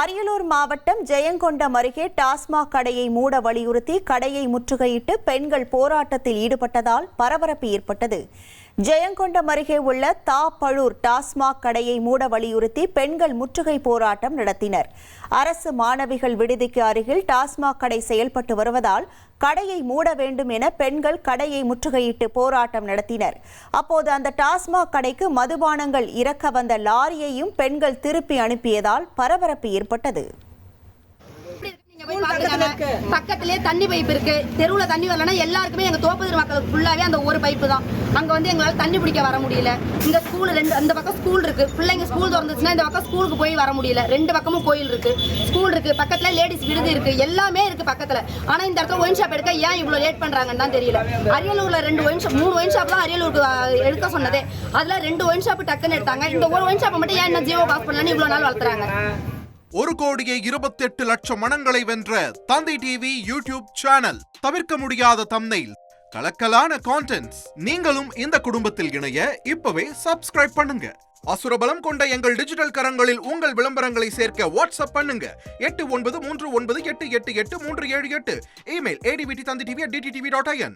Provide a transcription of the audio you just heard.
அரியலூர் மாவட்டம் ஜெயங்கொண்டம் அருகே டாஸ்மாக் கடையை மூட வலியுறுத்தி கடையை முற்றுகையிட்டு பெண்கள் போராட்டத்தில் ஈடுபட்டதால் பரபரப்பு ஏற்பட்டது. ஜெயங்கொண்டம் அருகே உள்ள தாப்பழூர் டாஸ்மாக் கடையை மூட வலியுறுத்தி பெண்கள் முற்றுகை போராட்டம் நடத்தினர். அரசு மாணவிகள் விடுதிக்கு அருகில் டாஸ்மாக் கடை செயல்பட்டு வருவதால் கடையை மூட வேண்டும் என பெண்கள் கடையை முற்றுகையிட்டு போராட்டம் நடத்தினர். அப்போது அந்த டாஸ்மாக் கடைக்கு மதுபானங்கள் இறக்க வந்த லாரியையும் பெண்கள் திருப்பி அனுப்பியதால் பரபரப்பு ஏற்பட்டது. பக்கத்திலே தண்ணி பைப் இருக்கு. தெருவுல தண்ணி வரலன்னா எல்லாருக்குமே எங்க தோப்பதிர் மக்களுக்கு ஃபுல்லாவே அந்த ஒரு பைப்பு தான். அங்க எங்களால தண்ணி பிடிக்க வர முடியல. இந்த ஸ்கூல் அந்த பக்கம் ஸ்கூல் இருக்கு. பிள்ளைங்க ஸ்கூல் திறந்துச்சுன்னா இந்த பக்கம் ஸ்கூலுக்கு போய் வர முடியல. ரெண்டு பக்கமும் கோயில் இருக்கு, ஸ்கூல் இருக்கு, பக்கத்துல லேடிஸ் விடுதி இருக்கு, எல்லாமே இருக்கு பக்கத்துல. ஆனா இந்த இடத்துல ஒயின் ஷாப் எடுக்க ஏன் இவ்வளவு லேட் பண்றாங்கன்னு தான் தெரியல. அரியலூர்ல 3 ஒயின் ஷாப் தான் அரியலூருக்கு எடுக்க சொன்னதே. அதுல 2 ஒயின் ஷாப் டக்குன்னு எடுத்தாங்க. இந்த ஒரு ஒயின் ஷாப் மட்டும் ஏன் என்ன ஜியோ பாஸ் பண்ணலான்னு இவ்வளவு நாள் வளர்த்துறாங்க. 1,28,00,000 மனங்களை வென்ற தந்தி டிவி யூடியூப் சேனல். தவிர்க்க முடியாத தம்ப்நெயில், கலக்கலான கான்டென்ட்ஸ். நீங்களும் இந்த குடும்பத்தில் இணைய இப்பவே சப்ஸ்கிரைப் பண்ணுங்க. அசுரபலம் கொண்ட எங்கள் டிஜிட்டல் கரங்களில் உங்கள் விளம்பரங்களை சேர்க்க வாட்ஸ்அப் பண்ணுங்க. 8939888838. Email advtthanditv@dttv.in.